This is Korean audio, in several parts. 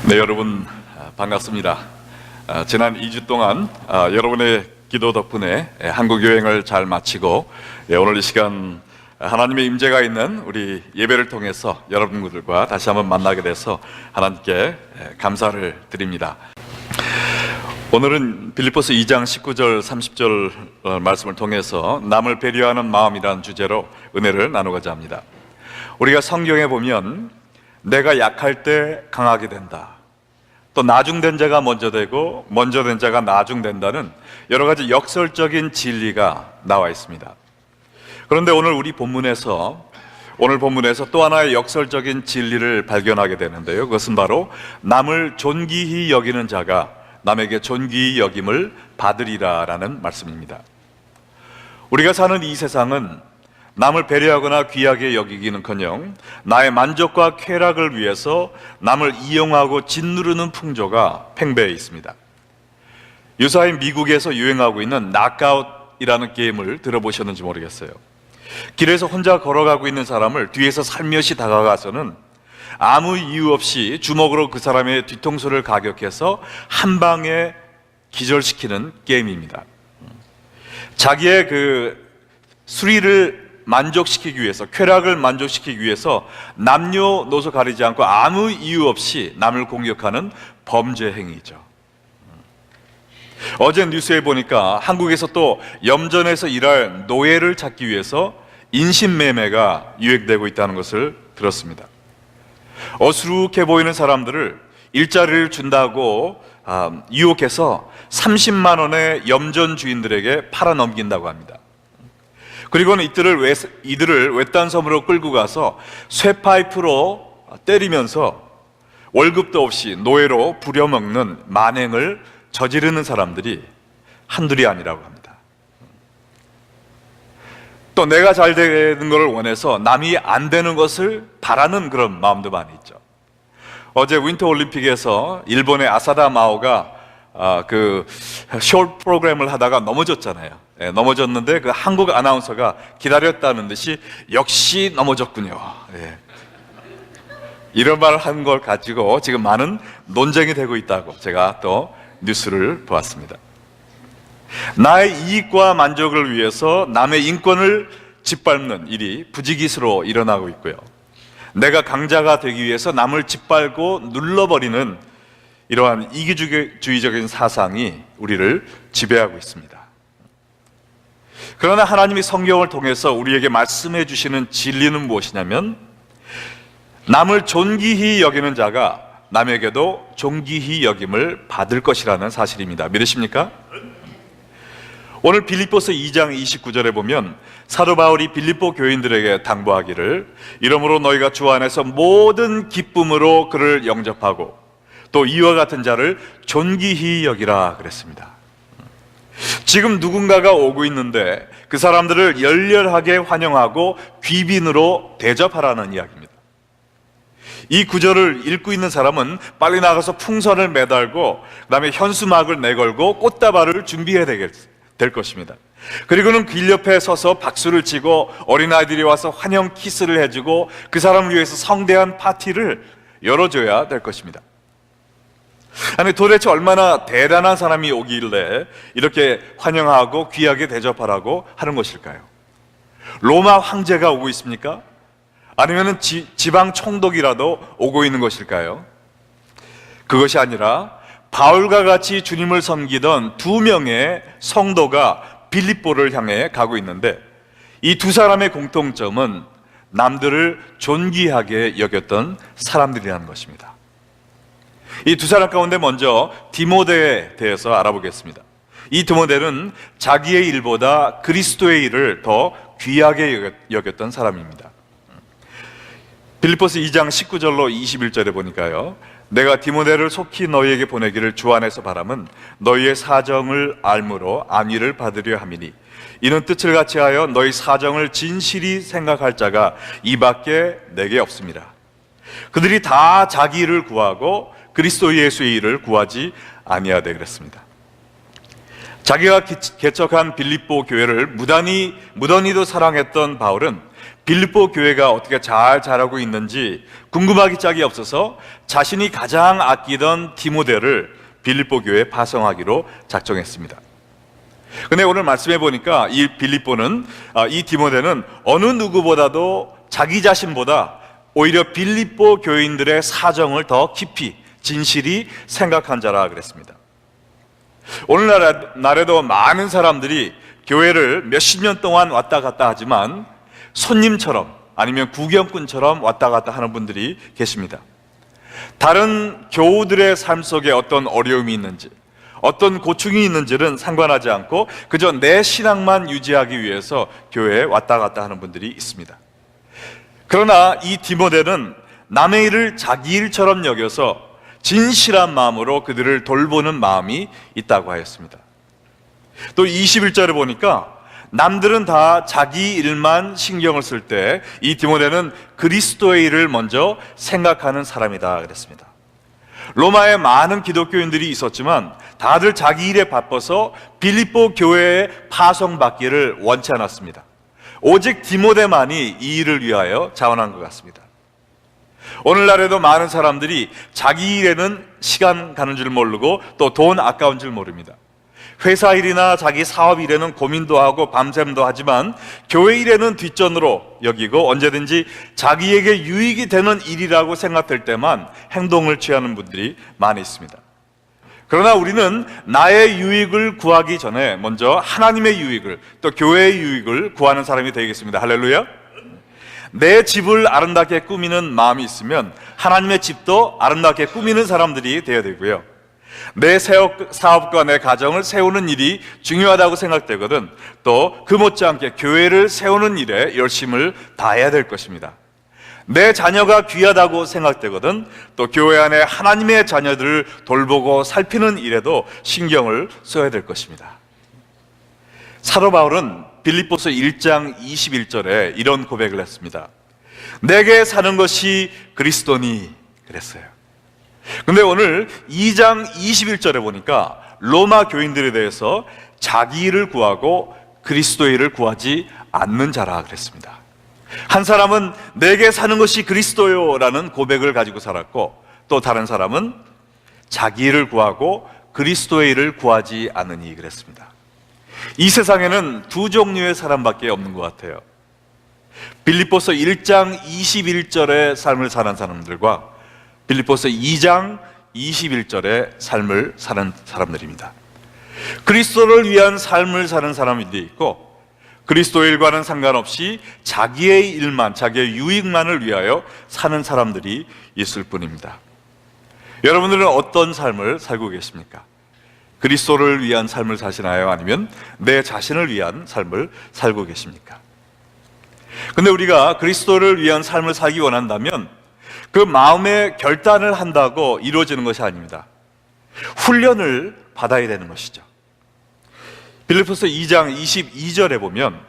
네, 여러분 반갑습니다. 지난 2주 동안 여러분의 기도 덕분에 한국 여행을 잘 마치고 오늘 이 시간 하나님의 임재가 있는 우리 예배를 통해서 여러분들과 다시 한번 만나게 돼서 하나님께 감사를 드립니다. 오늘은 빌립보서 2장 19절 30절 말씀을 통해서 남을 배려하는 마음이라는 주제로 은혜를 나누고자 합니다. 우리가 성경에 보면 내가 약할 때 강하게 된다, 또 나중된 자가 먼저 되고 먼저 된 자가 나중된다는 여러 가지 역설적인 진리가 나와 있습니다. 그런데 오늘 본문에서 또 하나의 역설적인 진리를 발견하게 되는데요, 그것은 바로 남을 존귀히 여기는 자가 남에게 존귀히 여김을 받으리라 라는 말씀입니다. 우리가 사는 이 세상은 남을 배려하거나 귀하게 여기기는커녕 나의 만족과 쾌락을 위해서 남을 이용하고 짓누르는 풍조가 팽배해 있습니다. 유사인 미국에서 유행하고 있는 낙아웃이라는 게임을 들어보셨는지 모르겠어요. 길에서 혼자 걸어가고 있는 사람을 뒤에서 살며시 다가가서는 아무 이유 없이 주먹으로 그 사람의 뒤통수를 가격해서 한 방에 기절시키는 게임입니다. 자기의 그 수리를 만족시키기 위해서, 쾌락을 만족시키기 위해서 남녀노소 가리지 않고 아무 이유 없이 남을 공격하는 범죄 행위죠. 어제 뉴스에 보니까 한국에서 또 염전에서 일할 노예를 찾기 위해서 인신매매가 유행되고 있다는 것을 들었습니다. 어수룩해 보이는 사람들을 일자리를 준다고 유혹해서 30만 원의 염전 주인들에게 팔아넘긴다고 합니다. 그리고는 이들을 외딴 섬으로 끌고 가서 쇠파이프로 때리면서 월급도 없이 노예로 부려먹는 만행을 저지르는 사람들이 한둘이 아니라고 합니다. 또 내가 잘 되는 것을 원해서 남이 안 되는 것을 바라는 그런 마음도 많이 있죠. 어제 윈터 올림픽에서 일본의 아사다 마오가 그 쇼 프로그램을 하다가 넘어졌잖아요. 넘어졌는데 그 한국 아나운서가 기다렸다는 듯이 역시 넘어졌군요. 이런 말을 한 걸 가지고 지금 많은 논쟁이 되고 있다고 제가 또 뉴스를 보았습니다. 나의 이익과 만족을 위해서 남의 인권을 짓밟는 일이 부지기수로 일어나고 있고요, 내가 강자가 되기 위해서 남을 짓밟고 눌러버리는 이러한 이기주의적인 사상이 우리를 지배하고 있습니다. 그러나 하나님이 성경을 통해서 우리에게 말씀해 주시는 진리는 무엇이냐면, 남을 존귀히 여기는 자가 남에게도 존귀히 여김을 받을 것이라는 사실입니다. 믿으십니까? 오늘 빌립보서 2장 29절에 보면 사도 바울이 빌립보 교인들에게 당부하기를, 이러므로 너희가 주 안에서 모든 기쁨으로 그를 영접하고 또 이와 같은 자를 존귀히 여기라 그랬습니다. 지금 누군가가 오고 있는데 그 사람들을 열렬하게 환영하고 귀빈으로 대접하라는 이야기입니다. 이 구절을 읽고 있는 사람은 빨리 나가서 풍선을 매달고 그다음에 현수막을 내걸고 꽃다발을 준비해야 될 것입니다. 그리고는 길 옆에 서서 박수를 치고 어린아이들이 와서 환영 키스를 해주고 그 사람을 위해서 성대한 파티를 열어줘야 될 것입니다. 아니, 도대체 얼마나 대단한 사람이 오길래 이렇게 환영하고 귀하게 대접하라고 하는 것일까요? 로마 황제가 오고 있습니까? 아니면 지방 총독이라도 오고 있는 것일까요? 그것이 아니라 바울과 같이 주님을 섬기던 두 명의 성도가 빌립보를 향해 가고 있는데, 이 두 사람의 공통점은 남들을 존귀하게 여겼던 사람들이라는 것입니다. 이 두 사람 가운데 먼저 디모데에 대해서 알아보겠습니다. 이 디모데는 자기의 일보다 그리스도의 일을 더 귀하게 여겼던 사람입니다. 빌립보서 2장 19절로 21절에 보니까요, 내가 디모데를 속히 너희에게 보내기를 주 안에서 바람은 너희의 사정을 알므로 안위를 받으려 함이니, 이는 뜻을 같이 하여 너희 사정을 진실히 생각할 자가 이밖에 내게 없습니다. 그들이 다 자기 일을 구하고 그리스도 예수의 일을 구하지 아니하되 그랬습니다. 자기가 개척한 빌립보 교회를 무던히도 사랑했던 바울은 빌립보 교회가 어떻게 잘 자라고 있는지 궁금하기 짝이 없어서 자신이 가장 아끼던 디모데를 빌립보 교회에 파송하기로 작정했습니다. 근데 오늘 말씀해 보니까 이 빌립보는, 이 디모데는 어느 누구보다도 자기 자신보다 오히려 빌립보 교인들의 사정을 더 깊이 진실이 생각한 자라 그랬습니다. 오늘날에도 많은 사람들이 교회를 몇십 년 동안 왔다 갔다 하지만 손님처럼 아니면 구경꾼처럼 왔다 갔다 하는 분들이 계십니다. 다른 교우들의 삶 속에 어떤 어려움이 있는지, 어떤 고충이 있는지는 상관하지 않고 그저 내 신앙만 유지하기 위해서 교회에 왔다 갔다 하는 분들이 있습니다. 그러나 이 디모데는 남의 일을 자기 일처럼 여겨서 진실한 마음으로 그들을 돌보는 마음이 있다고 하였습니다. 또 21절에 보니까 남들은 다 자기 일만 신경을 쓸 때 이 디모데는 그리스도의 일을 먼저 생각하는 사람이다 그랬습니다. 로마에 많은 기독교인들이 있었지만 다들 자기 일에 바빠서 빌립보 교회에 파송받기를 원치 않았습니다. 오직 디모데만이 이 일을 위하여 자원한 것 같습니다. 오늘날에도 많은 사람들이 자기 일에는 시간 가는 줄 모르고 또 돈 아까운 줄 모릅니다. 회사 일이나 자기 사업 일에는 고민도 하고 밤샘도 하지만 교회 일에는 뒷전으로 여기고 언제든지 자기에게 유익이 되는 일이라고 생각될 때만 행동을 취하는 분들이 많이 있습니다. 그러나 우리는 나의 유익을 구하기 전에 먼저 하나님의 유익을, 또 교회의 유익을 구하는 사람이 되겠습니다. 할렐루야. 내 집을 아름답게 꾸미는 마음이 있으면 하나님의 집도 아름답게 꾸미는 사람들이 되어야 되고요, 내 사업과 내 가정을 세우는 일이 중요하다고 생각되거든 또 그 못지않게 교회를 세우는 일에 열심을 다해야 될 것입니다. 내 자녀가 귀하다고 생각되거든 또 교회 안에 하나님의 자녀들을 돌보고 살피는 일에도 신경을 써야 될 것입니다. 사도 바울은 빌립보서 1장 21절에 이런 고백을 했습니다. 내게 사는 것이 그리스도니 그랬어요. 근데 오늘 2장 21절에 보니까 로마 교인들에 대해서 자기 일을 구하고 그리스도의 일을 구하지 않는 자라 그랬습니다. 한 사람은 내게 사는 것이 그리스도요 라는 고백을 가지고 살았고, 또 다른 사람은 자기 일을 구하고 그리스도의 일을 구하지 않으니 그랬습니다. 이 세상에는 두 종류의 사람밖에 없는 것 같아요. 빌립보서 1장 21절의 삶을 사는 사람들과 빌립보서 2장 21절의 삶을 사는 사람들입니다. 그리스도를 위한 삶을 사는 사람이 있고, 그리스도의 일과는 상관없이 자기의 일만, 자기의 유익만을 위하여 사는 사람들이 있을 뿐입니다. 여러분들은 어떤 삶을 살고 계십니까? 그리스도를 위한 삶을 사시나요? 아니면 내 자신을 위한 삶을 살고 계십니까? 근데 우리가 그리스도를 위한 삶을 살기 원한다면 그 마음의 결단을 한다고 이루어지는 것이 아닙니다. 훈련을 받아야 되는 것이죠. 빌립보서 2장 22절에 보면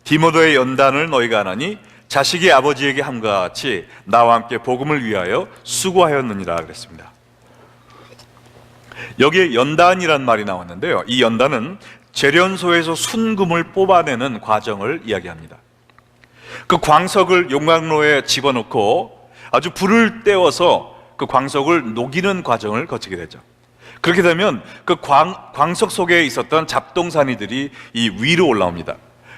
디모데의 연단을 너희가 하나니 자식이 아버지에게 함과 같이 나와 함께 복음을 위하여 수고하였느니라 그랬습니다. 여기에 연단이란 말이 나왔는데요, 이 연단은 재련소에서 순금을 뽑아내는 과정을 이야기합니다. 그 광석을 용광로에 집어넣고 아주 불을 떼워서 그 광석을 녹이는 과정을 거치게 되죠. 그렇게 되면 그 광석 속에 있었던 잡동사니들이 이 위로 올라옵니다.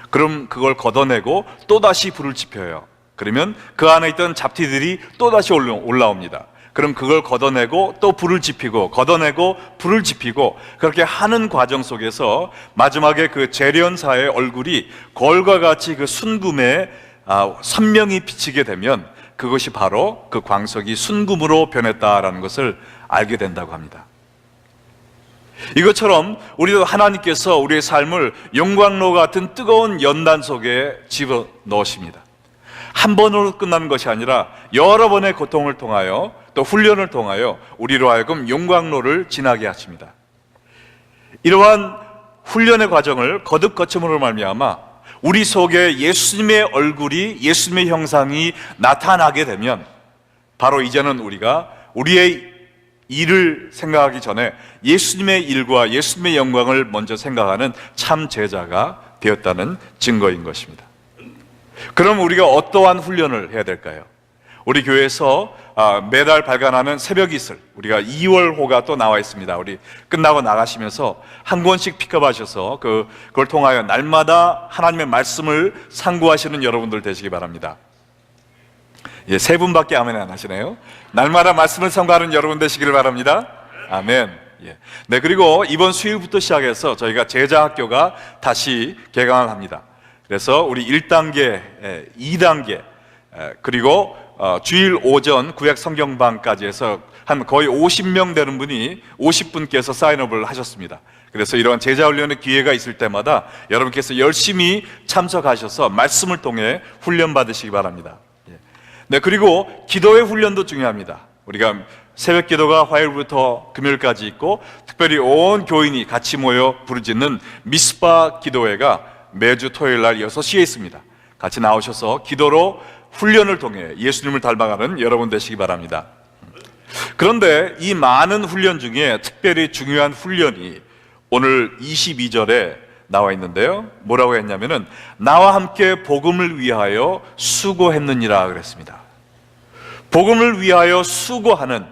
그럼 그걸 걷어내고 또다시 불을 지펴요. 그러면 그 안에 있던 잡티들이 또다시 올라옵니다. 그럼 그걸 걷어내고 또 불을 지피고 걷어내고 불을 지피고, 그렇게 하는 과정 속에서 마지막에 그 재련사의 얼굴이 거울과 같이 그 순금에 선명히 비치게 되면 그것이 바로 그 광석이 순금으로 변했다라는 것을 알게 된다고 합니다. 이것처럼 우리도 하나님께서 우리의 삶을 용광로 같은 뜨거운 연단 속에 집어넣으십니다. 한 번으로 끝나는 것이 아니라 여러 번의 고통을 통하여 또 훈련을 통하여 우리로 하여금 용광로를 지나게 하십니다. 이러한 훈련의 과정을 거듭 거침으로 말미암아 우리 속에 예수님의 얼굴이, 예수님의 형상이 나타나게 되면 바로 이제는 우리가 우리의 일을 생각하기 전에 예수님의 일과 예수님의 영광을 먼저 생각하는 참 제자가 되었다는 증거인 것입니다. 그럼 우리가 어떠한 훈련을 해야 될까요? 우리 교회에서 매달 발간하는 새벽 이슬, 우리가 2월호가 또 나와 있습니다. 우리 끝나고 나가시면서 한 권씩 픽업하셔서 그걸 통하여 날마다 하나님의 말씀을 상고하시는 여러분들 되시기 바랍니다. 예, 세 분밖에 아멘 안 하시네요. 날마다 말씀을 상고하는 여러분 되시기를 바랍니다. 아멘. 예. 네, 그리고 이번 수요일부터 시작해서 저희가 제자학교가 다시 개강을 합니다. 그래서 우리 1단계, 2단계, 그리고 주일 오전 구약 성경반까지 해서 한 거의 50명 되는 분이 50분께서 사인업을 하셨습니다. 그래서 이런 제자훈련의 기회가 있을 때마다 여러분께서 열심히 참석하셔서 말씀을 통해 훈련 받으시기 바랍니다. 네, 그리고 기도의 훈련도 중요합니다. 우리가 새벽 기도가 화요일부터 금요일까지 있고, 특별히 온 교인이 같이 모여 부르짖는 미스바 기도회가 매주 토요일 날 6시에 있습니다. 같이 나오셔서 기도로 훈련을 통해 예수님을 닮아가는 여러분 되시기 바랍니다. 그런데 이 많은 훈련 중에 특별히 중요한 훈련이 오늘 22절에 나와 있는데요, 뭐라고 했냐면은 나와 함께 복음을 위하여 수고했느니라 그랬습니다. 복음을 위하여 수고하는,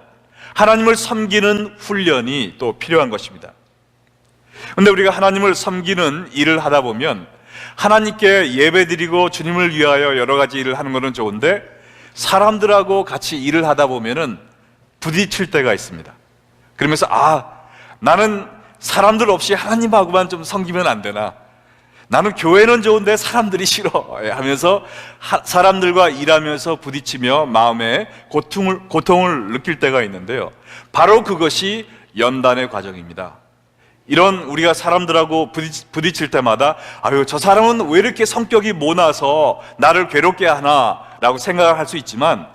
하나님을 섬기는 훈련이 또 필요한 것입니다. 그런데 우리가 하나님을 섬기는 일을 하다 보면 하나님께 예배드리고 주님을 위하여 여러 가지 일을 하는 것은 좋은데, 사람들하고 같이 일을 하다 보면은 부딪힐 때가 있습니다. 그러면서 나는 사람들 없이 하나님하고만 좀 섬기면 안 되나, 나는 교회는 좋은데 사람들이 싫어 하면서 사람들과 일하면서 부딪히며 마음에 고통을 느낄 때가 있는데요, 바로 그것이 연단의 과정입니다. 이런 우리가 사람들하고 부딪힐 때마다 저 사람은 왜 이렇게 성격이 모나서 나를 괴롭게 하나 라고 생각을 할 수 있지만,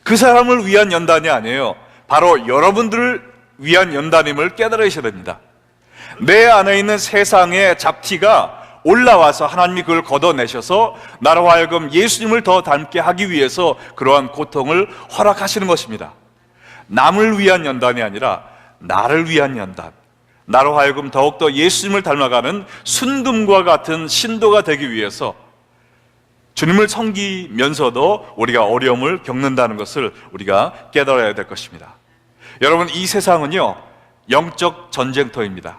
그 사람을 위한 연단이 아니에요. 바로 여러분들을 위한 연단임을 깨달으셔야 됩니다. 내 안에 있는 세상의 잡티가 올라와서 하나님이 그걸 걷어내셔서 나로 하여금 예수님을 더 닮게 하기 위해서 그러한 고통을 허락하시는 것입니다. 남을 위한 연단이 아니라 나를 위한 연단, 나로 하여금 더욱더 예수님을 닮아가는 순금과 같은 신도가 되기 위해서 주님을 섬기면서도 우리가 어려움을 겪는다는 것을 우리가 깨달아야 될 것입니다. 여러분, 이 세상은요, 영적 전쟁터입니다.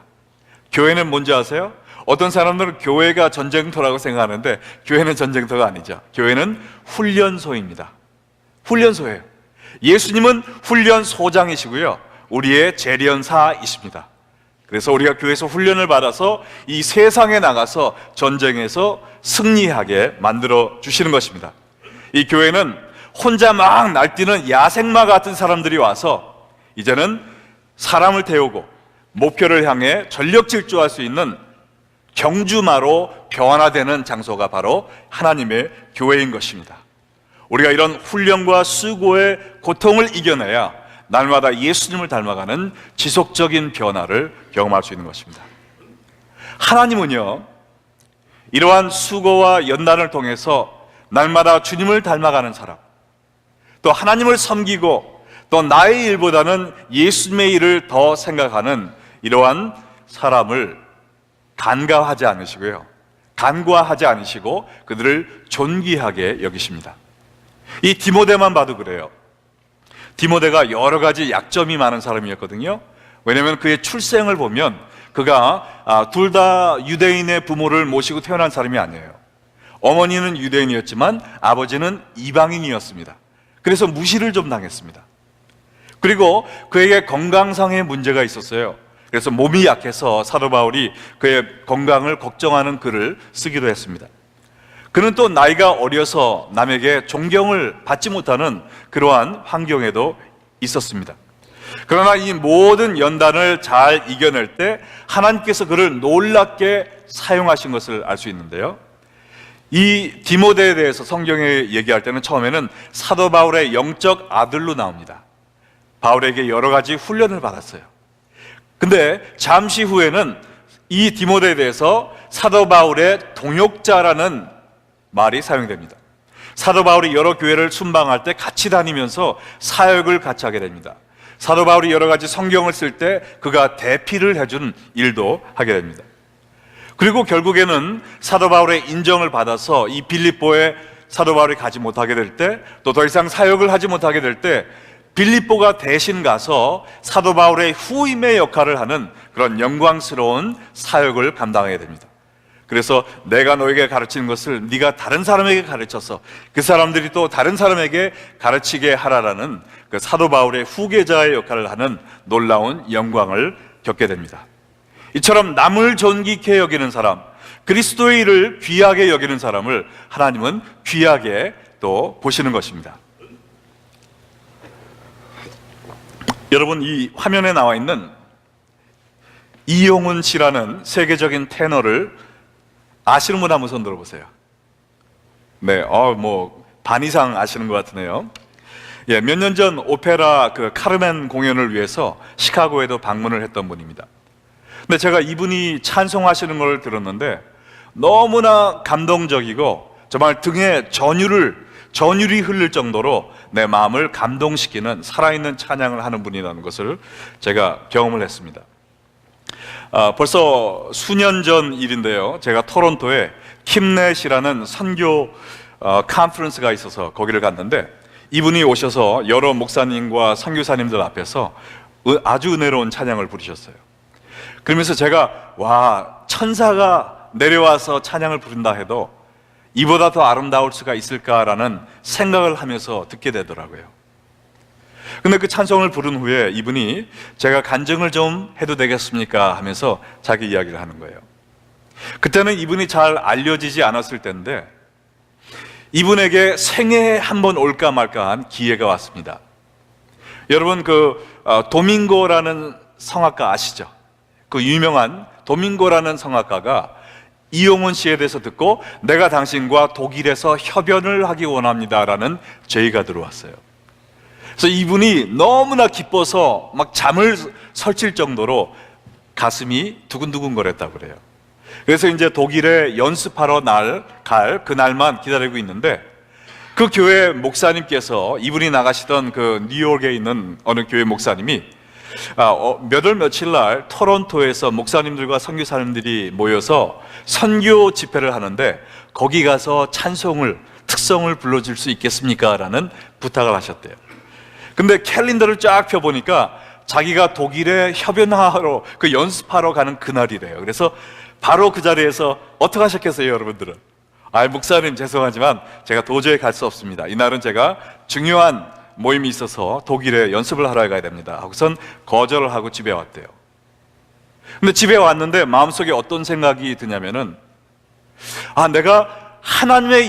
교회는 뭔지 아세요? 어떤 사람들은 교회가 전쟁터라고 생각하는데 교회는 전쟁터가 아니죠. 교회는 훈련소입니다. 훈련소예요. 예수님은 훈련소장이시고요, 우리의 재련사이십니다. 그래서 우리가 교회에서 훈련을 받아서 이 세상에 나가서 전쟁에서 승리하게 만들어 주시는 것입니다. 이 교회는 혼자 막 날뛰는 야생마 같은 사람들이 와서 이제는 사람을 태우고 목표를 향해 전력 질주할 수 있는 경주마로 변화되는 장소가 바로 하나님의 교회인 것입니다. 우리가 이런 훈련과 수고의 고통을 이겨내야 날마다 예수님을 닮아가는 지속적인 변화를 경험할 수 있는 것입니다. 하나님은요, 이러한 수고와 연단을 통해서 날마다 주님을 닮아가는 사람, 또 하나님을 섬기고 또 나의 일보다는 예수님의 일을 더 생각하는 이러한 사람을 간과하지 않으시고 그들을 존귀하게 여기십니다. 이 디모데만 봐도 그래요. 디모데가 여러 가지 약점이 많은 사람이었거든요. 왜냐하면 그의 출생을 보면 그가 둘 다 유대인의 부모를 모시고 태어난 사람이 아니에요. 어머니는 유대인이었지만 아버지는 이방인이었습니다. 그래서 무시를 좀 당했습니다. 그리고 그에게 건강상의 문제가 있었어요. 그래서 몸이 약해서 사도 바울이 그의 건강을 걱정하는 글을 쓰기도 했습니다. 그는 또 나이가 어려서 남에게 존경을 받지 못하는 그러한 환경에도 있었습니다. 그러나 이 모든 연단을 잘 이겨낼 때 하나님께서 그를 놀랍게 사용하신 것을 알 수 있는데요, 이 디모데에 대해서 성경에 얘기할 때는 처음에는 사도 바울의 영적 아들로 나옵니다. 바울에게 여러 가지 훈련을 받았어요. 근데 잠시 후에는 이 디모데에 대해서 사도 바울의 동역자라는 말이 사용됩니다. 사도 바울이 여러 교회를 순방할 때 같이 다니면서 사역을 같이 하게 됩니다. 사도 바울이 여러 가지 성경을 쓸 때 그가 대피를 해준 일도 하게 됩니다. 그리고 결국에는 사도 바울의 인정을 받아서 이 빌립보의 사도 바울이 가지 못하게 될 때, 또 더 이상 사역을 하지 못하게 될 때 빌립보가 대신 가서 사도 바울의 후임의 역할을 하는 그런 영광스러운 사역을 감당하게 됩니다. 그래서 내가 너에게 가르치는 것을 네가 다른 사람에게 가르쳐서 그 사람들이 또 다른 사람에게 가르치게 하라라는 그 사도 바울의 후계자의 역할을 하는 놀라운 영광을 겪게 됩니다. 이처럼 남을 존귀케 여기는 사람, 그리스도의 일을 귀하게 여기는 사람을 하나님은 귀하게 또 보시는 것입니다. 여러분, 이 화면에 나와 있는 이용훈 씨라는 세계적인 테너를 아시는 분 한번 손 들어보세요. 네, 반 이상 아시는 것 같으네요. 예, 몇 년 전 오페라 그 카르멘 공연을 위해서 시카고에도 방문을 했던 분입니다. 근데 제가 이분이 찬송하시는 걸 들었는데 너무나 감동적이고 정말 등에 전율이 흐를 정도로 내 마음을 감동시키는 살아있는 찬양을 하는 분이라는 것을 제가 경험을 했습니다. 벌써 수년 전 일인데요, 제가 토론토에 킴넷이라는 선교 컨퍼런스가 있어서 거기를 갔는데 이분이 오셔서 여러 목사님과 선교사님들 앞에서 아주 은혜로운 찬양을 부르셨어요. 그러면서 제가 천사가 내려와서 찬양을 부른다 해도 이보다 더 아름다울 수가 있을까라는 생각을 하면서 듣게 되더라고요. 근데 그 찬송을 부른 후에 이분이 제가 간증을 좀 해도 되겠습니까 하면서 자기 이야기를 하는 거예요. 그때는 이분이 잘 알려지지 않았을 때인데 이분에게 생애에 한번 올까 말까한 기회가 왔습니다. 여러분, 도밍고라는 성악가 아시죠? 그 유명한 도밍고라는 성악가가 이용훈 씨에 대해서 듣고 내가 당신과 독일에서 협연을 하기 원합니다라는 제의가 들어왔어요. 그래서 이분이 너무나 기뻐서 막 잠을 설칠 정도로 가슴이 두근두근 거렸다고 그래요. 그래서 이제 독일에 연습하러 갈 그날만 기다리고 있는데 그 교회 목사님께서, 이분이 나가시던 그 뉴욕에 있는 어느 교회 목사님이 몇 월 며칠 날 토론토에서 목사님들과 선교사님들이 모여서 선교 집회를 하는데 거기 가서 특성을 불러줄 수 있겠습니까? 라는 부탁을 하셨대요. 근데 캘린더를 쫙 펴보니까 자기가 독일에 협연하러 연습하러 가는 그날이래요. 그래서 바로 그 자리에서 어떻게 하셨겠어요, 여러분들은? 목사님 죄송하지만 제가 도저히 갈 수 없습니다. 이날은 제가 중요한 모임이 있어서 독일에 연습을 하러 가야 됩니다 하고선 거절을 하고 집에 왔대요. 근데 집에 왔는데 마음속에 어떤 생각이 드냐면은 내가 하나님의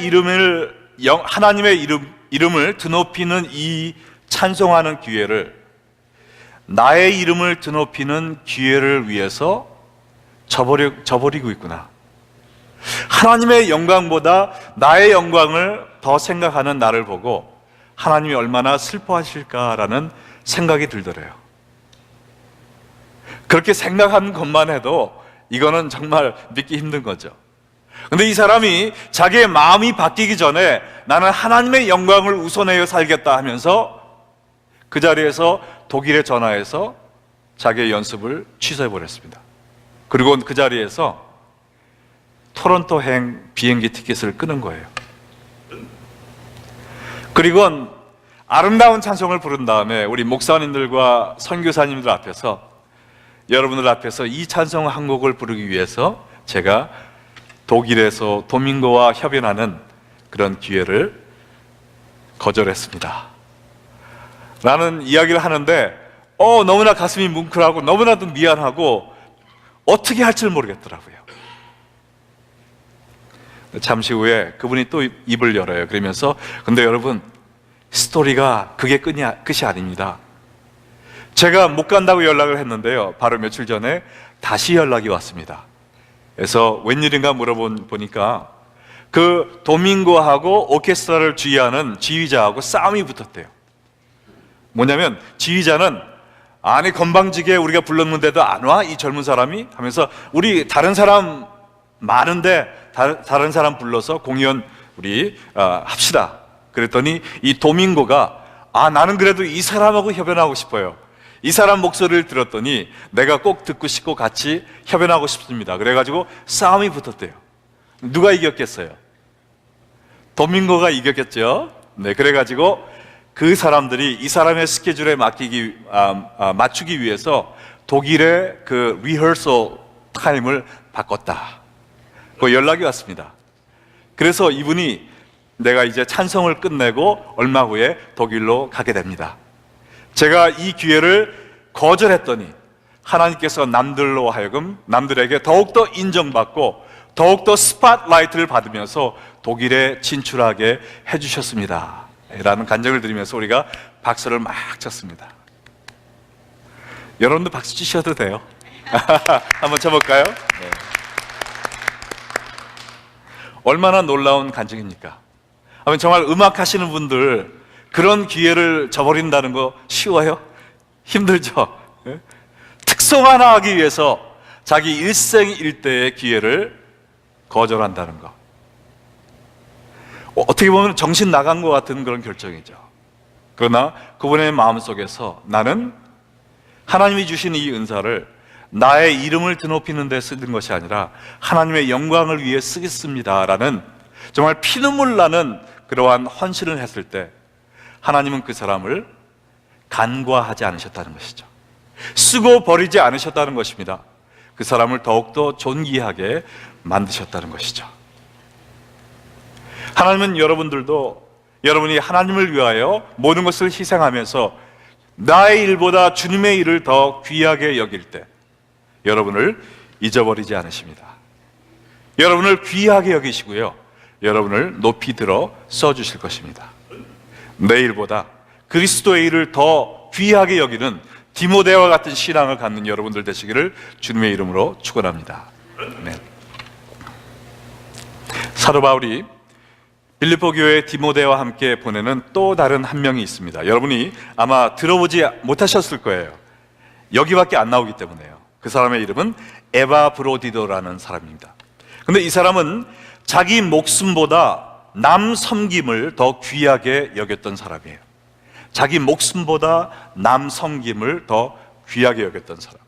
이름을 드높이는 이 찬송하는 기회를, 나의 이름을 드높이는 기회를 위해서 저버리고 있구나. 하나님의 영광보다 나의 영광을 더 생각하는 나를 보고 하나님이 얼마나 슬퍼하실까라는 생각이 들더래요. 그렇게 생각한 것만 해도 이거는 정말 믿기 힘든 거죠. 근데 이 사람이 자기의 마음이 바뀌기 전에 나는 하나님의 영광을 우선하여 살겠다 하면서 그 자리에서 독일에 전화해서 자기의 연습을 취소해버렸습니다. 그리고 그 자리에서 토론토행 비행기 티켓을 끊은 거예요. 그리고 아름다운 찬송을 부른 다음에 우리 목사님들과 선교사님들 앞에서, 여러분들 앞에서 이 찬송 한 곡을 부르기 위해서 제가 독일에서 도밍고와 협연하는 그런 기회를 거절했습니다 라는 이야기를 하는데 너무나 가슴이 뭉클하고 너무나도 미안하고 어떻게 할 줄 모르겠더라고요. 잠시 후에 그분이 또 입을 열어요. 그러면서 근데 여러분, 스토리가 그게 끝이 아닙니다. 제가 못 간다고 연락을 했는데요, 바로 며칠 전에 다시 연락이 왔습니다. 그래서 웬일인가 물어보니까 그 도밍고하고 오케스트라를 지휘하는 지휘자하고 싸움이 붙었대요. 뭐냐면 지휘자는 건방지게 우리가 불렀는데도 안 와? 이 젊은 사람이? 하면서 우리 다른 사람 많은데 다른 사람 불러서 공연 우리 합시다. 그랬더니 이 도밍고가 나는 그래도 이 사람하고 협연하고 싶어요. 이 사람 목소리를 들었더니 내가 꼭 듣고 싶고 같이 협연하고 싶습니다. 그래가지고 싸움이 붙었대요. 누가 이겼겠어요? 도밍고가 이겼겠죠. 네, 그래가지고 그 사람들이 이 사람의 스케줄에 맞추기 위해서 독일의 그 리허설 타임을 바꿨다. 그 연락이 왔습니다. 그래서 이분이 내가 이제 찬송을 끝내고 얼마 후에 독일로 가게 됩니다. 제가 이 기회를 거절했더니 하나님께서 남들에게 더욱더 인정받고 더욱더 스팟라이트를 받으면서 독일에 진출하게 해주셨습니다 라는 간증을 드리면서 우리가 박수를 막 쳤습니다. 여러분도 박수 치셔도 돼요. 한번 쳐볼까요? 네. 얼마나 놀라운 간증입니까? 정말 음악 하시는 분들 그런 기회를 저버린다는 거 쉬워요? 힘들죠? 특송 하나 하기 위해서 자기 일생일대의 기회를 거절한다는 거, 어떻게 보면 정신 나간 것 같은 그런 결정이죠. 그러나 그분의 마음속에서 나는 하나님이 주신 이 은사를 나의 이름을 드높이는 데 쓰는 것이 아니라 하나님의 영광을 위해 쓰겠습니다 라는 정말 피눈물 나는 그러한 헌신을 했을 때 하나님은 그 사람을 간과하지 않으셨다는 것이죠. 쓰고 버리지 않으셨다는 것입니다. 그 사람을 더욱더 존귀하게 만드셨다는 것이죠. 하나님은 여러분이 하나님을 위하여 모든 것을 희생하면서 나의 일보다 주님의 일을 더 귀하게 여길 때 여러분을 잊어버리지 않으십니다. 여러분을 귀하게 여기시고요, 여러분을 높이 들어 써주실 것입니다. 내 일보다 그리스도의 일을 더 귀하게 여기는 디모데와 같은 신앙을 갖는 여러분들 되시기를 주님의 이름으로 축원합니다. 아멘. 사도 바울이 빌립보 교회 디모데와 함께 보내는 또 다른 한 명이 있습니다. 여러분이 아마 들어보지 못하셨을 거예요. 여기밖에 안 나오기 때문에요. 그 사람의 이름은 에바브로디도라는 사람입니다. 근데 이 사람은 자기 목숨보다 남 섬김을 더 귀하게 여겼던 사람이에요. 자기 목숨보다 남 섬김을 더 귀하게 여겼던 사람.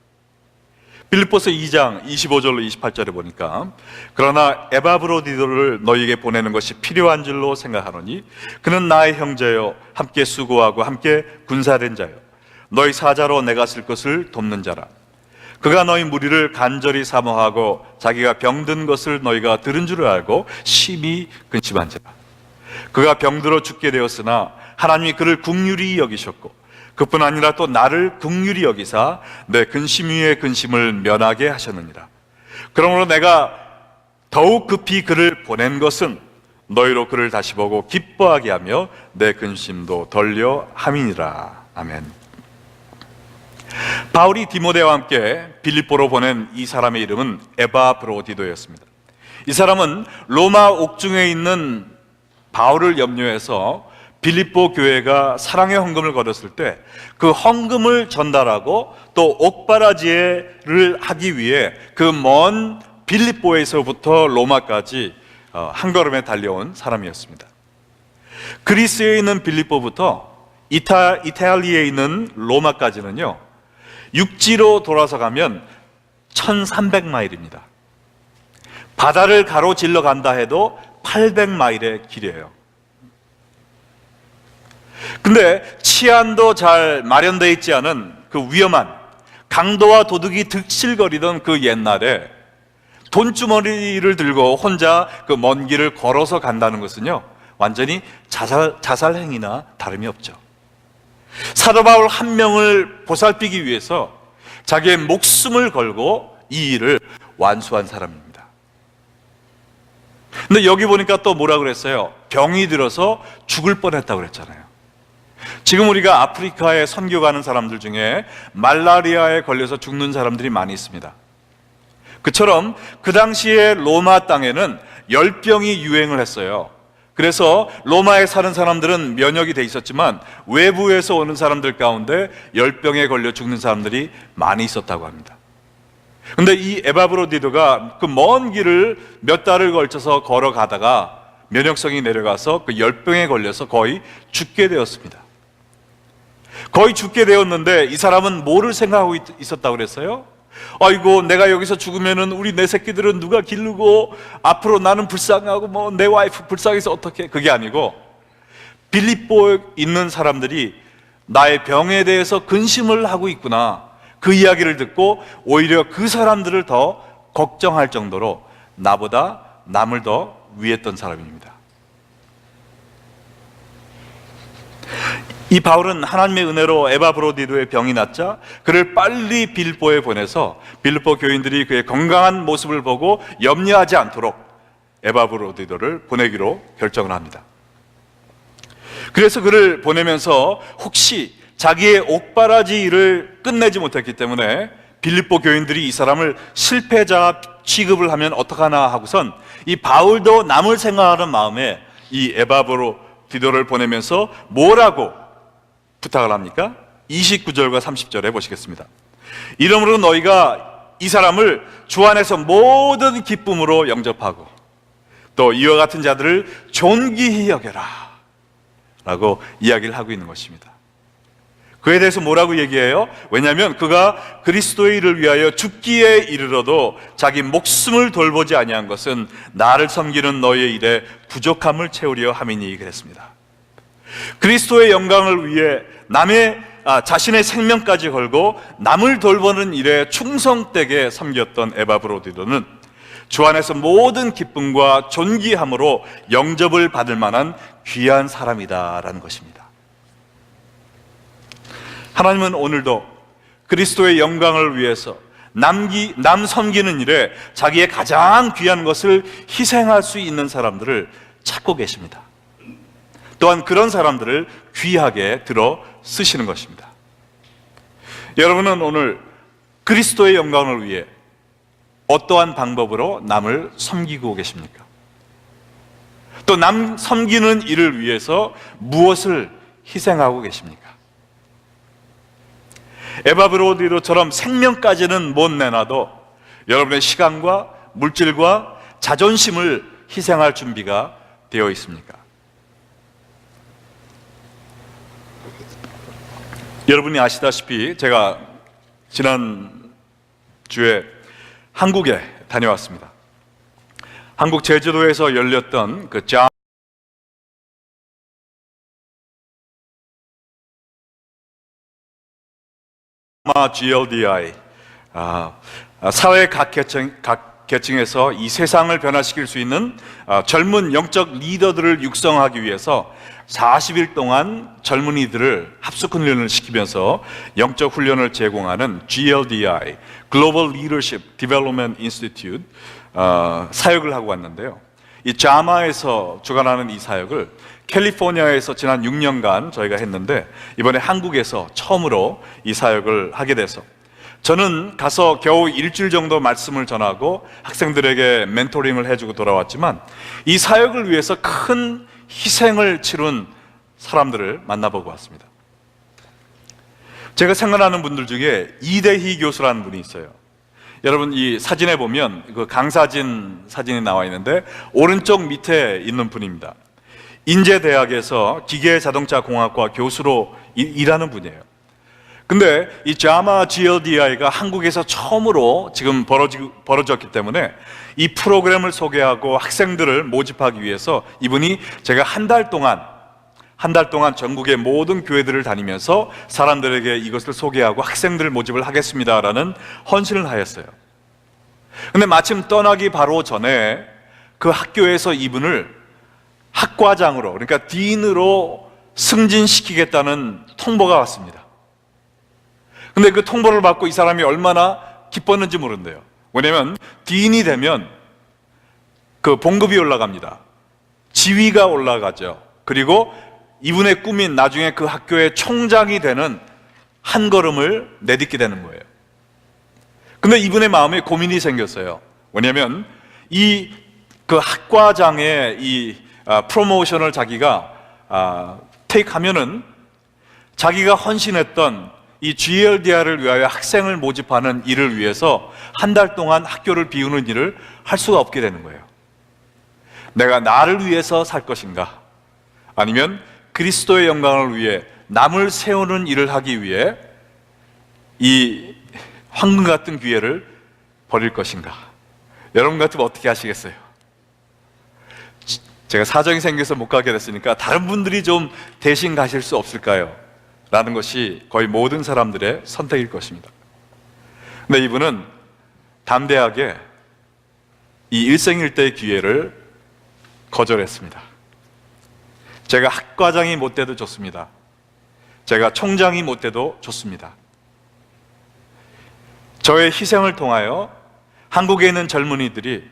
빌립보서 2장 25절로 28절에 보니까 그러나 에바브로디도를 너희에게 보내는 것이 필요한 줄로 생각하노니 그는 나의 형제요 함께 수고하고 함께 군사된 자요 너희 사자로 내가 쓸 것을 돕는 자라. 그가 너희 무리를 간절히 사모하고 자기가 병든 것을 너희가 들은 줄을 알고 심히 근심한 자라. 그가 병들어 죽게 되었으나 하나님이 그를 긍휼히 여기셨고 그뿐 아니라 또 나를 긍휼히 여기사 내 근심 위에 근심을 면하게 하셨느니라. 그러므로 내가 더욱 급히 그를 보낸 것은 너희로 그를 다시 보고 기뻐하게 하며 내 근심도 덜려 함이니라. 아멘. 바울이 디모데와 함께 빌립보로 보낸 이 사람의 이름은 에바브로디도였습니다. 이 사람은 로마 옥중에 있는 바울을 염려해서 빌립보 교회가 사랑의 헌금을 거뒀을 때 그 헌금을 전달하고 또 옥바라지를 하기 위해 그 먼 빌립보에서부터 로마까지 한 걸음에 달려온 사람이었습니다. 그리스에 있는 빌립보부터 이탈리아에 있는 로마까지는요, 육지로 돌아서 가면 1300마일입니다. 바다를 가로질러 간다 해도 800마일의 길이에요. 근데 치안도 잘 마련되어 있지 않은 그 위험한 강도와 도둑이 득실거리던 그 옛날에 돈주머니를 들고 혼자 그 먼 길을 걸어서 간다는 것은요, 완전히 자살 행위나 다름이 없죠. 사도 바울 한 명을 보살피기 위해서 자기의 목숨을 걸고 이 일을 완수한 사람입니다. 근데 여기 보니까 또 뭐라 그랬어요? 병이 들어서 죽을 뻔했다고 그랬잖아요. 지금 우리가 아프리카에 선교 가는 사람들 중에 말라리아에 걸려서 죽는 사람들이 많이 있습니다. 그처럼 그 당시에 로마 땅에는 열병이 유행을 했어요. 그래서 로마에 사는 사람들은 면역이 돼 있었지만 외부에서 오는 사람들 가운데 열병에 걸려 죽는 사람들이 많이 있었다고 합니다. 근데 이 에바브로디도가 그 먼 길을 몇 달을 걸쳐서 걸어가다가 면역성이 내려가서 그 열병에 걸려서 거의 죽게 되었습니다. 거의 죽게 되었는데 이 사람은 뭐를 생각하고 있었다고 그랬어요? 아이고, 내가 여기서 죽으면은 우리 내 새끼들은 누가 기르고, 앞으로 나는 불쌍하고 뭐 내 와이프 불쌍해서 어떻게. 그게 아니고 빌립보에 있는 사람들이 나의 병에 대해서 근심을 하고 있구나, 그 이야기를 듣고 오히려 그 사람들을 더 걱정할 정도로 나보다 남을 더 위했던 사람입니다. 이 바울은 하나님의 은혜로 에바브로디도의 병이 낫자 그를 빨리 빌립보에 보내서 빌립보 교인들이 그의 건강한 모습을 보고 염려하지 않도록 에바브로디도를 보내기로 결정을 합니다. 그래서 그를 보내면서 혹시 자기의 옥바라지 일을 끝내지 못했기 때문에 빌립보 교인들이 이 사람을 실패자 취급을 하면 어떡하나 하고선 이 바울도 남을 생각하는 마음에 이 에바브로디도를 보내면서 뭐라고 부탁을 합니까? 29절과 30절에 보시겠습니다. 이러므로 너희가 이 사람을 주 안에서 모든 기쁨으로 영접하고 또 이와 같은 자들을 존귀히 여겨라 라고 이야기를 하고 있는 것입니다. 그에 대해서 뭐라고 얘기해요? 왜냐하면 그가 그리스도의 일을 위하여 죽기에 이르러도 자기 목숨을 돌보지 아니한 것은 나를 섬기는 너희의 일에 부족함을 채우려 함이니 그랬습니다. 그리스도의 영광을 위해 자신의 생명까지 걸고 남을 돌보는 일에 충성되게 섬겼던 에바브로디도는 주 안에서 모든 기쁨과 존귀함으로 영접을 받을 만한 귀한 사람이다라는 것입니다. 하나님은 오늘도 그리스도의 영광을 위해서 남 섬기는 일에 자기의 가장 귀한 것을 희생할 수 있는 사람들을 찾고 계십니다. 또한 그런 사람들을 귀하게 들어 쓰시는 것입니다. 여러분은 오늘 그리스도의 영광을 위해 어떠한 방법으로 남을 섬기고 계십니까? 또 남 섬기는 일을 위해서 무엇을 희생하고 계십니까? 에바브로디도처럼 생명까지는 못 내놔도 여러분의 시간과 물질과 자존심을 희생할 준비가 되어 있습니까? 여러분이 아시다시피 제가 지난 주에 한국에 다녀왔습니다. 한국 제주도에서 열렸던 그 GLDI, 사회 각 계층에서 이 세상을 변화시킬 수 있는 젊은 영적 리더들을 육성하기 위해서 40일 동안 젊은이들을 합숙 훈련을 시키면서 영적 훈련을 제공하는 GLDI, Global Leadership Development Institute 사역을 하고 왔는데요. 이 자마에서 주관하는 이 사역을 캘리포니아에서 지난 6년간 저희가 했는데 이번에 한국에서 처음으로 이 사역을 하게 돼서 저는 가서 겨우 일주일 정도 말씀을 전하고 학생들에게 멘토링을 해주고 돌아왔지만 이 사역을 위해서 큰 희생을 치룬 사람들을 만나보고 왔습니다. 제가 생각나는 분들 중에 이대희 교수라는 분이 있어요. 여러분 이 사진에 보면 그 강사진 사진이 나와 있는데 오른쪽 밑에 있는 분입니다. 인제대학에서 기계자동차공학과 교수로 일하는 분이에요. 근데 이 자마 GLDI가 한국에서 처음으로 지금 벌어졌기 때문에 이 프로그램을 소개하고 학생들을 모집하기 위해서 이분이 제가 한 달 동안 전국의 모든 교회들을 다니면서 사람들에게 이것을 소개하고 학생들 모집을 하겠습니다라는 헌신을 하였어요. 근데 마침 떠나기 바로 전에 그 학교에서 이분을 학과장으로, 그러니까 딘으로 승진시키겠다는 통보가 왔습니다. 근데 그 통보를 받고 이 사람이 얼마나 기뻤는지 모른대요. 왜냐면 딘이 되면 그 봉급이 올라갑니다. 지위가 올라가죠. 그리고 이분의 꿈인 나중에 그 학교의 총장이 되는 한 걸음을 내딛게 되는 거예요. 근데 이분의 마음에 고민이 생겼어요. 왜냐면 이 그 학과장의 이 프로모션을 자기가 테이크하면은 자기가 헌신했던 이 GLDR을 위하여 학생을 모집하는 일을 위해서 한 달 동안 학교를 비우는 일을 할 수가 없게 되는 거예요. 내가 나를 위해서 살 것인가? 아니면 그리스도의 영광을 위해 남을 세우는 일을 하기 위해 이 황금 같은 기회를 버릴 것인가? 여러분 같으면 어떻게 하시겠어요? 제가 사정이 생겨서 못 가게 됐으니까 다른 분들이 좀 대신 가실 수 없을까요? 라는 것이 거의 모든 사람들의 선택일 것입니다. 근데 이분은 담대하게 이 일생일대의 기회를 거절했습니다. 제가 학과장이 못 돼도 좋습니다. 제가 총장이 못 돼도 좋습니다. 저의 희생을 통하여 한국에 있는 젊은이들이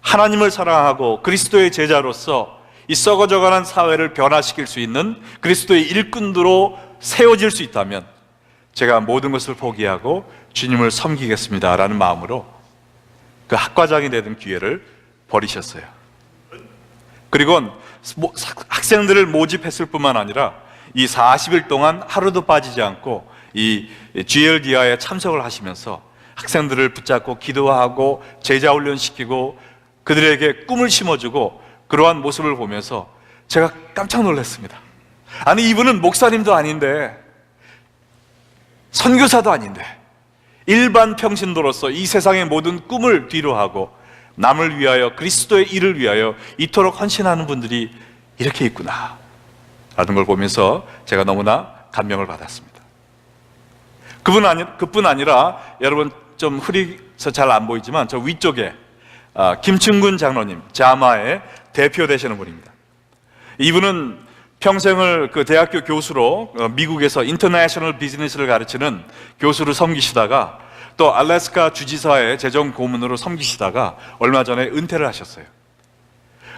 하나님을 사랑하고 그리스도의 제자로서 이 썩어져가는 사회를 변화시킬 수 있는 그리스도의 일꾼으로 세워질 수 있다면 제가 모든 것을 포기하고 주님을 섬기겠습니다 라는 마음으로 그 학과장이 되는 기회를 버리셨어요. 그리고 학생들을 모집했을 뿐만 아니라 이 40일 동안 하루도 빠지지 않고 이 GLDI에 참석을 하시면서 학생들을 붙잡고 기도하고 제자 훈련시키고 그들에게 꿈을 심어주고 그러한 모습을 보면서 제가 깜짝 놀랐습니다. 아니, 이분은 목사님도 아닌데 선교사도 아닌데 일반 평신도로서 이 세상의 모든 꿈을 뒤로하고 남을 위하여 그리스도의 일을 위하여 이토록 헌신하는 분들이 이렇게 있구나 라는 걸 보면서 제가 너무나 감명을 받았습니다. 그뿐 아니라 여러분 좀 흐리서 잘 안 보이지만 저 위쪽에 김충근 장로님, 자마의 대표 되시는 분입니다. 이분은 평생을 그 대학교 교수로 미국에서 인터내셔널 비즈니스를 가르치는 교수를 섬기시다가 또 알래스카 주지사의 재정 고문으로 섬기시다가 얼마 전에 은퇴를 하셨어요.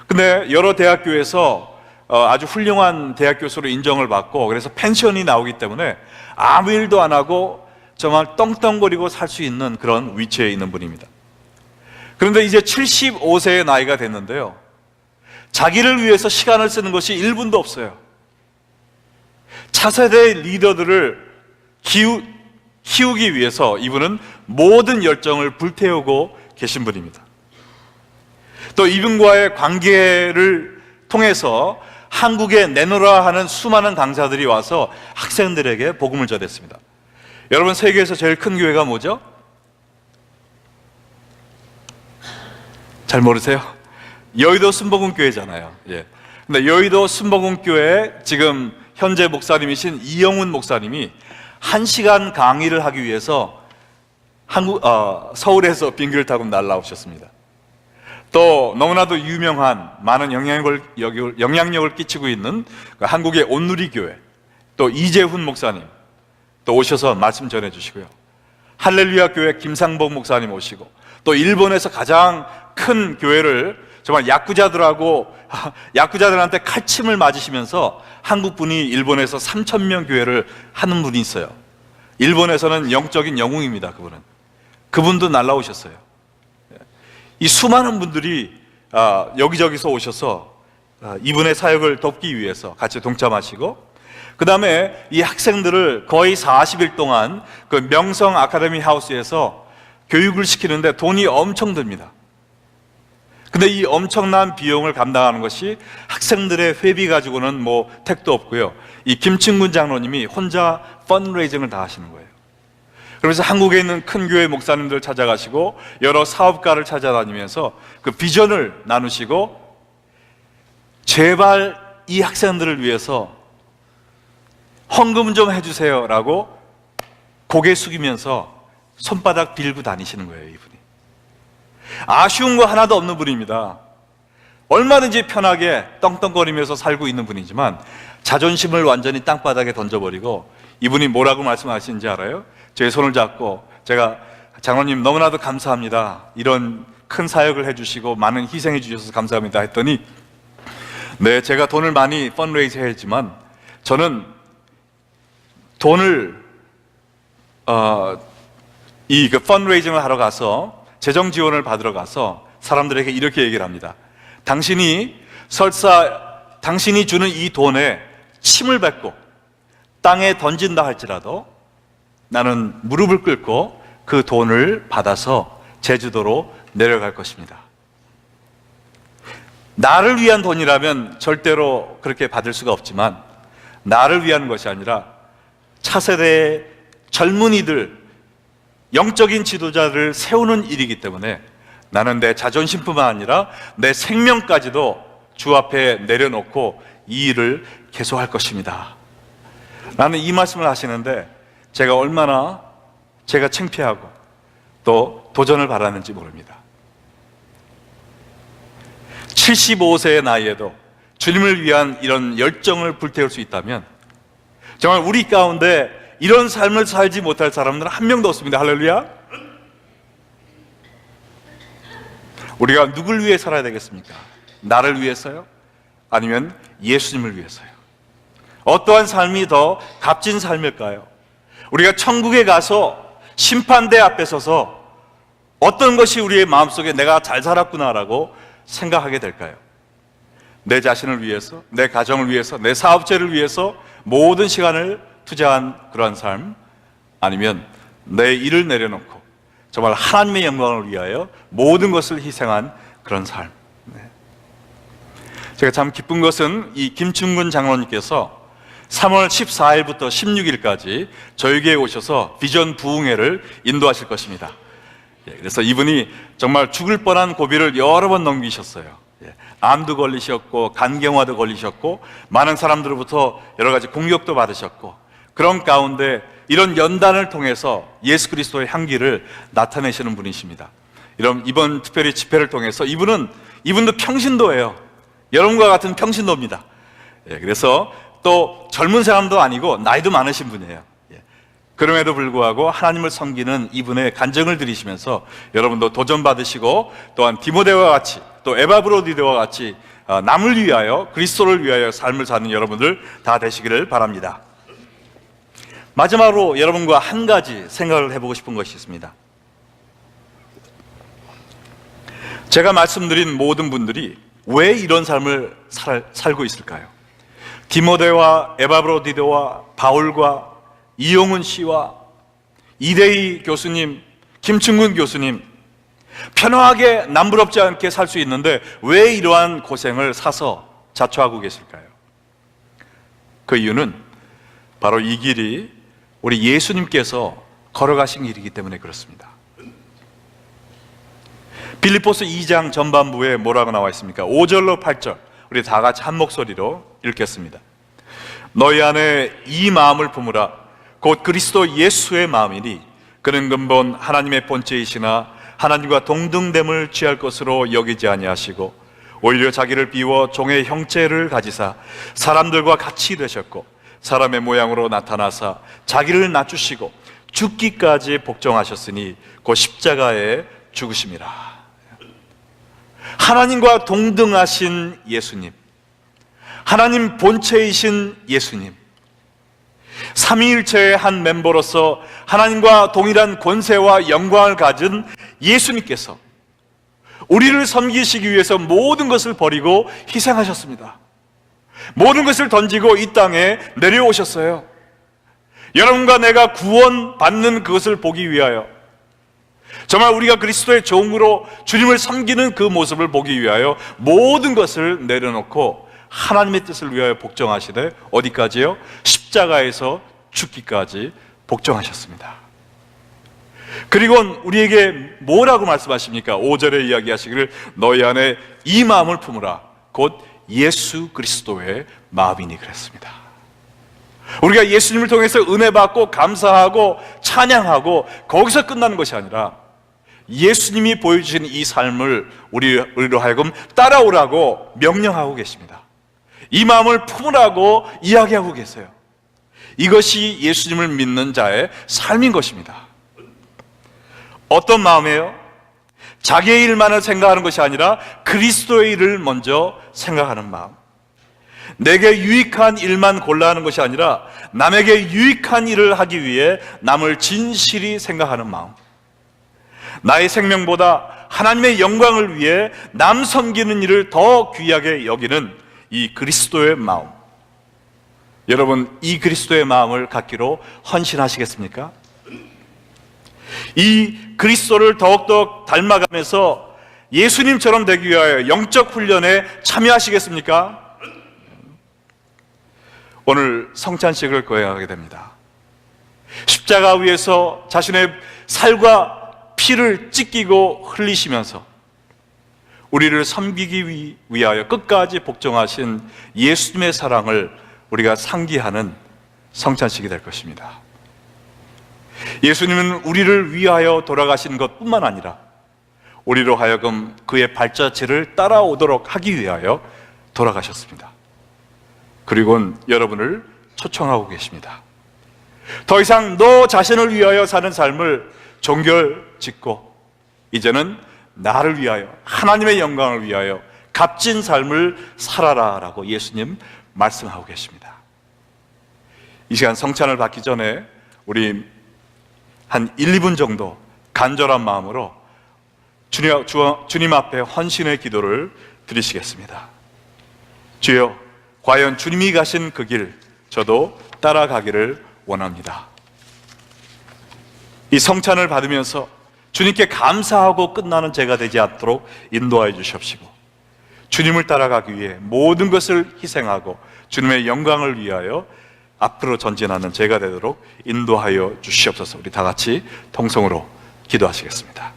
근데 여러 대학교에서 아주 훌륭한 대학 교수로 인정을 받고 그래서 펜션이 나오기 때문에 아무 일도 안 하고 정말 떵떵거리고 살 수 있는 그런 위치에 있는 분입니다. 그런데 이제 75세의 나이가 됐는데요, 자기를 위해서 시간을 쓰는 것이 1분도 없어요. 차세대 리더들을 키우기 위해서 이분은 모든 열정을 불태우고 계신 분입니다. 또 이분과의 관계를 통해서 한국에 내놓으라 하는 수많은 강사들이 와서 학생들에게 복음을 전했습니다. 여러분, 세계에서 제일 큰 교회가 뭐죠? 잘 모르세요? 여의도 순복음교회잖아요. 예. 근데 여의도 순복음교회 지금 현재 목사님이신 이영훈 목사님이 1시간 강의를 하기 위해서 서울에서 비행기를 타고 날라오셨습니다. 또 너무나도 유명한 많은 영향력을 끼치고 있는 한국의 온누리교회 또 이재훈 목사님 또 오셔서 말씀 전해주시고요, 할렐루야 교회 김상복 목사님 오시고 또 일본에서 가장 큰 교회를 정말 야쿠자들한테 칼침을 맞으시면서 한국 분이 일본에서 3,000명 교회를 하는 분이 있어요. 일본에서는 영적인 영웅입니다. 그분도 날라오셨어요. 이 수많은 분들이 여기저기서 오셔서 이분의 사역을 돕기 위해서 같이 동참하시고, 그 다음에 이 학생들을 거의 40일 동안 그 명성 아카데미 하우스에서 교육을 시키는데 돈이 엄청 듭니다. 근데 이 엄청난 비용을 감당하는 것이 학생들의 회비 가지고는 뭐 택도 없고요, 이 김충근 장로님이 혼자 펀드레이징을 다 하시는 거예요. 그래서 한국에 있는 큰 교회 목사님들 찾아가시고 여러 사업가를 찾아다니면서 그 비전을 나누시고, 제발 이 학생들을 위해서 헌금 좀 해주세요 라고 고개 숙이면서 손바닥 빌고 다니시는 거예요. 이분이 아쉬운 거 하나도 없는 분입니다. 얼마든지 편하게 떵떵거리면서 살고 있는 분이지만 자존심을 완전히 땅바닥에 던져버리고, 이분이 뭐라고 말씀하시는지 알아요? 제 손을 잡고 제가 장로님 너무나도 감사합니다, 이런 큰 사역을 해주시고 많은 희생해 주셔서 감사합니다 했더니, 네, 제가 돈을 많이 펀드레이즈 했지만 저는 돈을 그 펀드레이징을 하러 가서 재정 지원을 받으러 가서 사람들에게 이렇게 얘기를 합니다. 당신이 주는 이 돈에 침을 뱉고 땅에 던진다 할지라도 나는 무릎을 꿇고 그 돈을 받아서 제주도로 내려갈 것입니다. 나를 위한 돈이라면 절대로 그렇게 받을 수가 없지만, 나를 위한 것이 아니라 차세대의 젊은이들, 영적인 지도자를 세우는 일이기 때문에 나는 내 자존심뿐만 아니라 내 생명까지도 주 앞에 내려놓고 이 일을 계속할 것입니다. 나는 이 말씀을 하시는데 제가 얼마나 제가 창피하고 또 도전을 바라는지 모릅니다. 75세의 나이에도 주님을 위한 이런 열정을 불태울 수 있다면 정말 우리 가운데 이런 삶을 살지 못할 사람들은 한 명도 없습니다. 할렐루야. 우리가 누굴 위해 살아야 되겠습니까? 나를 위해서요? 아니면 예수님을 위해서요? 어떠한 삶이 더 값진 삶일까요? 우리가 천국에 가서 심판대 앞에 서서 어떤 것이 우리의 마음속에 내가 잘 살았구나라고 생각하게 될까요? 내 자신을 위해서, 내 가정을 위해서, 내 사업체를 위해서 모든 시간을 투자한 그러한 삶, 아니면 내 일을 내려놓고 정말 하나님의 영광을 위하여 모든 것을 희생한 그런 삶. 제가 참 기쁜 것은 이 김충근 장로님께서 3월 14일부터 16일까지 저에게 오셔서 비전 부흥회를 인도하실 것입니다. 그래서 이분이 정말 죽을 뻔한 고비를 여러 번 넘기셨어요. 암도 걸리셨고 간경화도 걸리셨고 많은 사람들로부터 여러 가지 공격도 받으셨고, 그런 가운데 이런 연단을 통해서 예수 그리스도의 향기를 나타내시는 분이십니다. 이번 특별히 집회를 통해서 이분도 평신도예요. 여러분과 같은 평신도입니다. 그래서 또 젊은 사람도 아니고 나이도 많으신 분이에요. 그럼에도 불구하고 하나님을 섬기는 이분의 간증을 들으시면서 여러분도 도전받으시고, 또한 디모데와 같이 또 에바브로디데와 같이 남을 위하여, 그리스도를 위하여 삶을 사는 여러분들 다 되시기를 바랍니다. 마지막으로 여러분과 한 가지 생각을 해보고 싶은 것이 있습니다. 제가 말씀드린 모든 분들이 왜 이런 삶을 살고 있을까요? 디모데와 에바브로디데와 바울과 이용훈 씨와 이대희 교수님, 김충근 교수님, 편하게 남부럽지 않게 살 수 있는데 왜 이러한 고생을 사서 자초하고 계실까요? 그 이유는 바로 이 길이 우리 예수님께서 걸어가신 길이기 때문에 그렇습니다. 빌립보서 2장 전반부에 뭐라고 나와 있습니까? 5절로 8절 우리 다 같이 한 목소리로 읽겠습니다. 너희 안에 이 마음을 품으라. 곧 그리스도 예수의 마음이니 그는 근본 하나님의 본체이시나 하나님과 동등됨을 취할 것으로 여기지 아니하시고 오히려 자기를 비워 종의 형체를 가지사 사람들과 같이 되셨고 사람의 모양으로 나타나사 자기를 낮추시고 죽기까지 복종하셨으니 곧 십자가에 죽으심이라. 하나님과 동등하신 예수님, 하나님 본체이신 예수님, 삼위일체의 한 멤버로서 하나님과 동일한 권세와 영광을 가진 예수님께서 우리를 섬기시기 위해서 모든 것을 버리고 희생하셨습니다. 모든 것을 던지고 이 땅에 내려오셨어요. 여러분과 내가 구원받는 그것을 보기 위하여, 정말 우리가 그리스도의 종으로 주님을 섬기는 그 모습을 보기 위하여 모든 것을 내려놓고 하나님의 뜻을 위하여 복종하시되 어디까지요? 십자가에서 죽기까지 복종하셨습니다. 그리고 우리에게 뭐라고 말씀하십니까? 5절에 이야기하시기를 너희 안에 이 마음을 품으라. 곧 예수 그리스도의 마음이니 그랬습니다. 우리가 예수님을 통해서 은혜 받고 감사하고 찬양하고 거기서 끝나는 것이 아니라 예수님이 보여주신 이 삶을 우리로 하여금 따라오라고 명령하고 계십니다. 이 마음을 품으라고 이야기하고 계세요. 이것이 예수님을 믿는 자의 삶인 것입니다. 어떤 마음이에요? 자기의 일만을 생각하는 것이 아니라 그리스도의 일을 먼저 생각하는 마음. 내게 유익한 일만 골라 하는 것이 아니라 남에게 유익한 일을 하기 위해 남을 진실히 생각하는 마음. 나의 생명보다 하나님의 영광을 위해 남 섬기는 일을 더 귀하게 여기는 이 그리스도의 마음. 여러분, 이 그리스도의 마음을 갖기로 헌신하시겠습니까? 이 그리스도를 더욱더 닮아가면서 예수님처럼 되기 위하여 영적 훈련에 참여하시겠습니까? 오늘 성찬식을 거행하게 됩니다. 십자가 위에서 자신의 살과 피를 찢기고 흘리시면서 우리를 섬기기 위하여 끝까지 복종하신 예수님의 사랑을 우리가 상기하는 성찬식이 될 것입니다. 예수님은 우리를 위하여 돌아가신 것뿐만 아니라 우리로 하여금 그의 발자취를 따라오도록 하기 위하여 돌아가셨습니다. 그리고는 여러분을 초청하고 계십니다. 더 이상 너 자신을 위하여 사는 삶을 종결짓고 이제는 나를 위하여, 하나님의 영광을 위하여 값진 삶을 살아라 라고 예수님 말씀하고 계십니다. 이 시간 성찬을 받기 전에 우리 한 1, 2분 정도 간절한 마음으로 주님 앞에 헌신의 기도를 드리시겠습니다. 주여, 과연 주님이 가신 그 길 저도 따라가기를 원합니다. 이 성찬을 받으면서 주님께 감사하고 끝나는 제가 되지 않도록 인도하여 주십시고, 주님을 따라가기 위해 모든 것을 희생하고 주님의 영광을 위하여 앞으로 전진하는 제가 되도록 인도하여 주시옵소서. 우리 다 같이 통성으로 기도하시겠습니다.